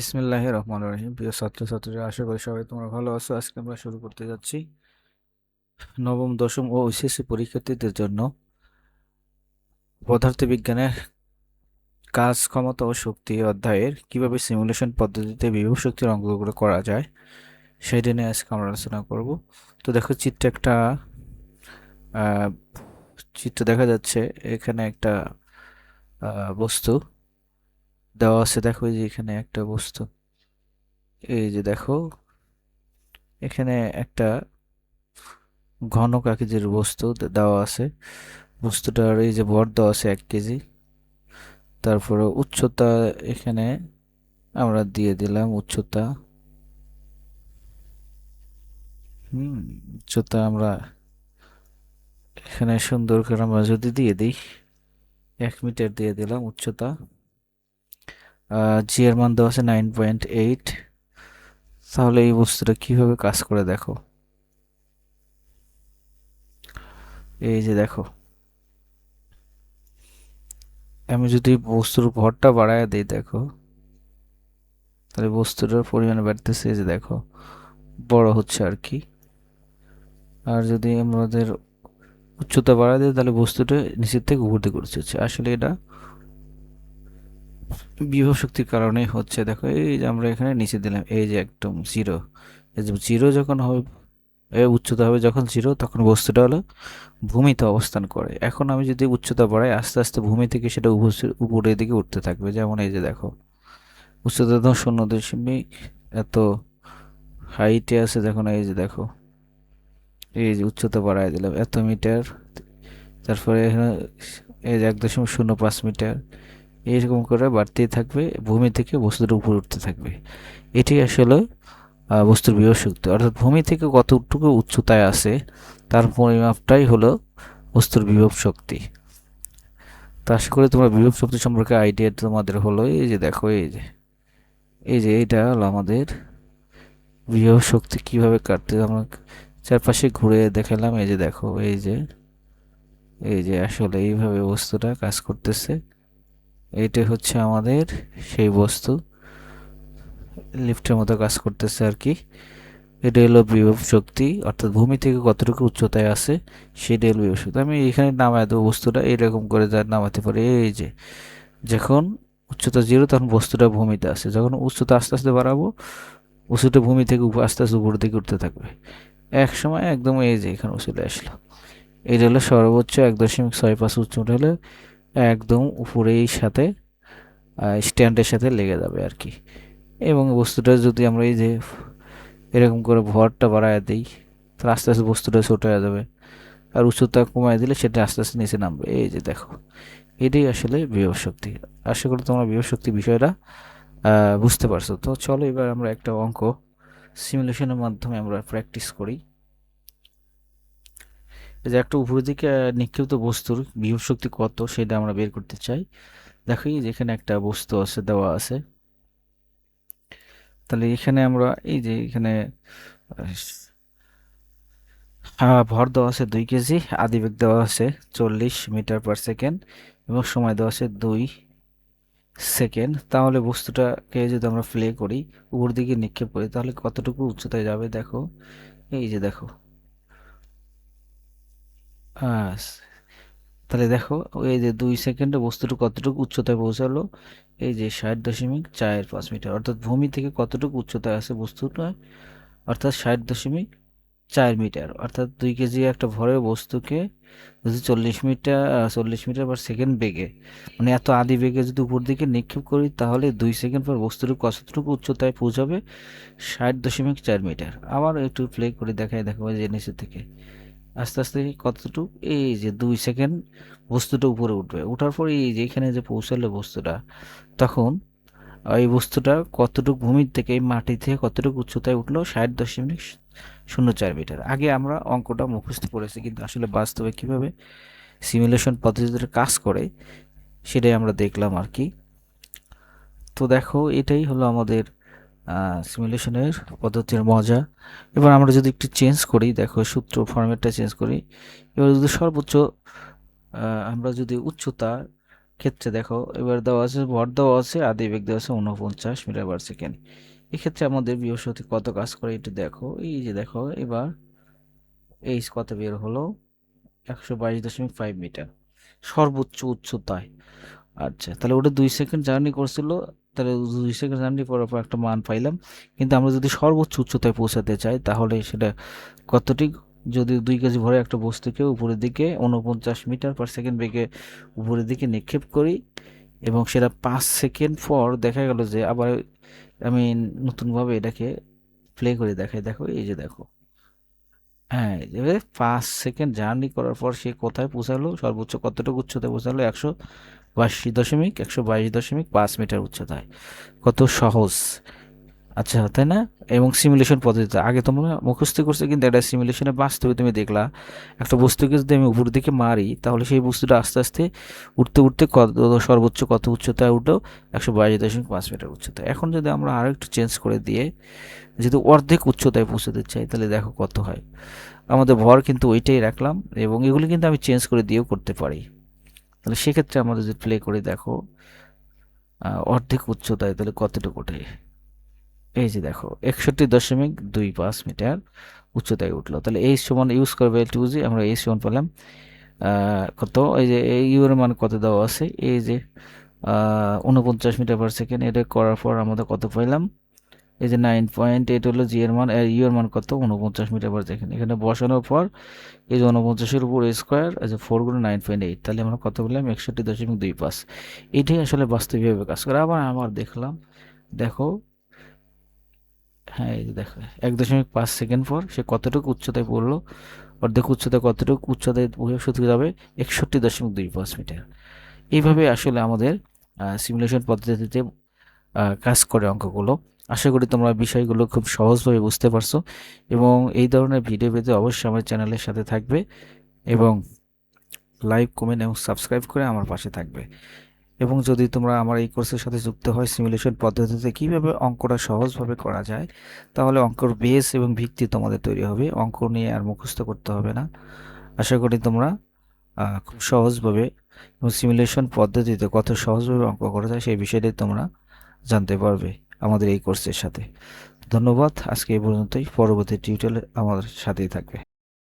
বিসমিল্লাহির রহমানির রহিম। প্রিয় ছাত্রছাত্রীরা, আশা করি সবাই তোমরা ভালো আছো। আজকে আমরা শুরু করতে যাচ্ছি নবম, দশম ও এইচএসসি পরীক্ষার্থীদের জন্য পদার্থবিজ্ঞানের কাজ, ক্ষমতা ও শক্তি অধ্যায়ের কিভাবে সিমুলেশন পদ্ধতিতে বিভব শক্তির অঙ্কগুলো করা যায় সেটা নিয়ে আজকে আমরা আলোচনা করব। তো দেখো, আহ, চিত্র দেখা যাচ্ছে। এখানে একটা বস্তু দেওয়া আছে। দেখো, এই যে এখানে একটা বস্তু, এই যে দেখো, এখানে একটা ঘনক আকৃতির বস্তু দেওয়া আছে। বস্তুটার এই যে ভর দেওয়া আছে 1 কেজি। তারপরে উচ্চতা এখানে আমরা দিয়ে দিলাম উচ্চতা। হুম উচ্চতা আমরা এখানে সুন্দর করে আমরা যদি দিয়ে দিই, 1 মিটার দিয়ে দিলাম উচ্চতা। জি এর মান দেওয়া আছে 9.8। তাহলে এই বস্তুটা কিভাবে কাজ করে দেখো। এই যে দেখো, আমি যদি বস্তুর ভরটা বাড়ায় দিই, দেখো, তাহলে বস্তুটার পরিমাণ বাড়তেছে। এই যে দেখো, বড় হচ্ছে আর কি। আর যদি আমাদের উচ্চতা বাড়ায় দিই, তাহলে বস্তুটা নিচের থেকে উপর দিকে উঠছে। আসলে এটা বিভব শক্তির কারণেই হচ্ছে। দেখো, এই যে আমরা এখানে নিচে দিলাম, এই যে একদম জিরো। এই যে জিরো যখন হবে, উচ্চতা হবে যখন জিরো, তখন বস্তুটা হলো ভূমিতে অবস্থান করে। এখন আমি যদি উচ্চতা বাড়াই, আস্তে আস্তে ভূমি থেকে সেটা উপরের দিকে উঠতে থাকবে। যেমন এই যে দেখো, উচ্চতা তো 0 দশমিক এত হাইটে আছে। দেখো না, এই যে দেখো, এই যে উচ্চতা বাড়ায় দিলাম 1 মিটার। তারপরে এখানে এই যে 1.05 মিটার। এইরকম করে বাড়তেই থাকবে, ভূমি থেকে বস্তুটা উপরে উঠতে থাকবে। এটি আসলে বস্তুর বিভব শক্তি, অর্থাৎ ভূমি থেকে কতটুকু উচ্চতায় আছে তার পরিমাপটাই হলো বস্তুর বিভব শক্তি। তো আশা করি তোমরা বিভব শক্তি সম্পর্কে আইডিয়া তোমাদের হলো। এই যে দেখো, এই যে এইটা হলো আমাদের বিভব শক্তি। কিভাবে কাটতে আমরা চারপাশে ঘুরে দেখালাম। এই যে দেখো, এই যে আসলে এইভাবে বস্তুটা কাজ করতেছে। এইটা হচ্ছে আমাদের সেই বস্তু, লিফটের মতো কাজ করতেছে আর কি। এটা হলো বিভব শক্তি, অর্থাৎ ভূমি থেকে কতটুকু উচ্চতায় আছে সেটা হলো বিভব শক্তি। আমি এখানে নামায় দেবো বস্তুটা, এরকম করে যা নামাতে পারি। এই যে যখন উচ্চতা জিরো, তখন বস্তুটা ভূমিতে আছে। যখন উচ্চতা আস্তে আস্তে বাড়াবো, বস্তুটা ভূমি থেকে আস্তে আস্তে উপর দিকে উঠতে থাকবে। এক সময় একদম এই যে এখানে চলে আসলো। এটা হলো সর্বোচ্চ 1.65 উচ্চতা হলে একদম উপরেই সাথে স্ট্যান্ডের সাথে লেগে যাবে আর কি। এবং বস্তুটা যদি আমরা এই যে এরকম করে ভরটা বাড়ায় দিই, তাহলে আস্তে আস্তে বস্তুটা ছোট হয়ে যাবে। আর উচ্চতা কমায় দিলে সেটা আস্তে আস্তে নিচে নামবে। এই যে দেখো, এটাই আসলে বিভব শক্তি। আশা করি তোমরা বিভব শক্তি বিষয়টা বুঝতে পারছো। তো চলো এবার আমরা একটা অঙ্ক সিমুলেশনের মাধ্যমে আমরা প্র্যাকটিস করি। এই যে একটা উপরের দিকে নিক্ষিপ্ত বস্তুর বিভব শক্তি কত সেটা আমরা বের করতে চাই। দেখো, এই যে এখানে একটা বস্তু আছে, দেওয়া আছে। তাহলে এখানে আমরা এই যে এখানে ভর দেওয়া আছে 2 কেজি, আদিবেগ দেওয়া আছে 40 মিটার/সেকেন্ড এবং সময় দেওয়া আছে 2 সেকেন্ড। তাহলে বস্তুটাকে যদি আমরা প্লে করি, উপর দিকে নিক্ষেপ করি, তাহলে কতটুকু উচ্চতায় যাবে দেখো। এই যে দেখো, আহ, তাহলে দেখো, এই যে 2 সেকেন্ডে বস্তুটা কতটুকু উচ্চতায় পৌঁছালো। এই যে 60.45 মিটার, অর্থাৎ ভূমি থেকে কতটুকু উচ্চতায় আছে বস্তুটা, অর্থাৎ 60.4 মিটার। অর্থাৎ 2 কেজি একটা ভরের বস্তুকে যদি 40 মিটার/সেকেন্ড বেগে, মানে এত আদি বেগে যদি উপর দিকে নিক্ষেপ করি, তাহলে 2 সেকেন্ড পর বস্তুটি কতটুকু উচ্চতায় পৌঁছাবে? 60.4 মিটার। আবার একটু প্লে করে দেখায়, দেখো যে নিচে থেকে আস্তে আস্তে কতটুকু, এই যে 2 সেকেন্ড বস্তুটা উপরে উঠবে। ওঠার পরে এই যে এখানে যে পৌঁছালো বস্তুটা, তখন এই বস্তুটা কতটুকু ভূমির থেকে, এই মাটি থেকে কতটুকু উচ্চতায় উঠলো? 60.04 মিটার। আগে আমরা অঙ্কটা মুখস্থ করেছি, কিন্তু আসলে বাস্তবে কিভাবে সিমুলেশন পদ্ধতিতে কাজ করে সেটাই আমরা দেখলাম আর কি। তো দেখো, এটাই হলো আমাদের সিমুলেশনের পদ্ধতির মজা। এবার আমরা যদি একটু চেঞ্জ করি, দেখো সূত্র ফরম্যাটটা চেঞ্জ করি। এবার যদি সর্বোচ্চ আমরা যদি উচ্চতাকে ক্ষেত্রে দেখো এবার দেওয়া আছে ভর দেওয়া আছে, আদি বেগ দেওয়া আছে 49 মিটার পার সেকেন্ড। এক্ষেত্রে আমাদের বৃহস্পতি কত কাজ করে একটু দেখো। এই যে দেখো এবার এই কত বের হলো, 122.5 মিটার সর্বোচ্চ উচ্চতায়। আচ্ছা, তাহলে ওটা 2 সেকেন্ড জার্নি করছিল, তাহলে 2 সেকেন্ড জার্নি করার পর একটা মান পাইলাম। কিন্তু আমরা যদি সর্বোচ্চ উচ্চতায় পৌঁছাতে চাই তাহলে সেটা কতটি, যদি 2 কেজি ভরে একটা বস্তুকে উপরের দিকে 49 মিটার পার সেকেন্ড বেগে উপরের দিকে নিক্ষেপ করি এবং সেটা 5 সেকেন্ড পর দেখা গেল যে আবার আমি নতুনভাবে এটাকে প্লে করে দেখাই। দেখো এই যে দেখো, হ্যাঁ এবারে 5 সেকেন্ড জার্নি করার পর সে কোথায় পৌঁছালো, সর্বোচ্চ কতটুকু উচ্চতায় পৌঁছালো, 122.5 মিটার উচ্চতায়। কত সহজ, আচ্ছা তাই না? এবং সিমুলেশন পদ্ধতিতে আগে তোমরা মুখস্থ করছো, কিন্তু এটা সিমুলেশনে বাস্তবে তুমি দেখলা একটা বস্তুকে যদি আমি উপর দিকে মারি তাহলে সেই বস্তুটা আস্তে আস্তে উঠতে উঠতে কত সর্বোচ্চ কত উচ্চতায় উঠলো, 122.5 মিটার উচ্চতায়। এখন যদি আমরা আরও একটু চেঞ্জ করে দিয়ে যদি অর্ধেক উচ্চতায় পৌঁছতে চাই তাহলে দেখো কত হয়। আমাদের ভর কিন্তু ওইটাই রাখলাম এবং এগুলি কিন্তু আমি চেঞ্জ করে দিয়েও করতে পারি। তাহলে সেক্ষেত্রে আমরা যদি প্লে করে দেখো অর্ধেক উচ্চতায় তাহলে কতটুকু ওঠে, এই যে দেখো 61.25 মিটার উচ্চতায় উঠলো। তাহলে এই সমান ইউজ করবে টুজি, আমরা এই সমান পেলাম কত, এই যে এই ইউ এর মান কত দেওয়া আছে, এই যে 49 মিটার পার সেকেন্ড। এটা করার পর আমাদের কত পাইলাম, এই যে 9.8 হলো জি এর মান, ইউ এর মান কত 49 মিটার পার সেকেন্ড। এখানে বসানোর পর এই যে 49-এর উপর স্কোয়ার, এই যে 4 × 9.8, তাহলে আমরা কত বললাম 61.25। এটাই আসলে বাস্তবিকভাবে কাজ করে। আবার আমার দেখলাম, দেখো হ্যাঁ এই যে দেখো 1.5 সেকেন্ড পর সে কতটুকু উচ্চতায় পড়লো, অর্ধেক উচ্চতায় কতটুকু উচ্চতায় শুধু যাবে 61.25 মিটার। এইভাবে আসলে আমাদের সিমুলেশন পদ্ধতিতে কাজ করে অঙ্কগুলো। আশা করি তোমরা বিষয়গুলো খুব সহজভাবে বুঝতে পারছো এবং এই ধরনের ভিডিও পেতে অবশ্যই আমার চ্যানেলের সাথে থাকবে এবং লাইক কমেন্ট এবং সাবস্ক্রাইব করে আমার পাশে থাকবে। এবং যদি তোমরা আমার এই কোর্সের সাথে যুক্ত হয় সিমুলেশন পদ্ধতিতে কীভাবে অঙ্কটা সহজভাবে করা যায়, তাহলে অঙ্কর বেস এবং ভিত্তি তোমাদের তৈরি হবে, অঙ্ক নিয়ে আর মুখস্থ করতে হবে না। আশা করি তোমরা খুব সহজভাবে এবং সিমুলেশন পদ্ধতিতে কত সহজভাবে অঙ্ক করা যায় সেই বিষয়টাই তোমরা জানতে পারবে আমাদের এই কোর্সের সাথে। ধন্যবাদ, আজকে এই পর্যন্তই। পরবর্তী টিউটোরিয়ালে আমাদের সাথেই থাকবে।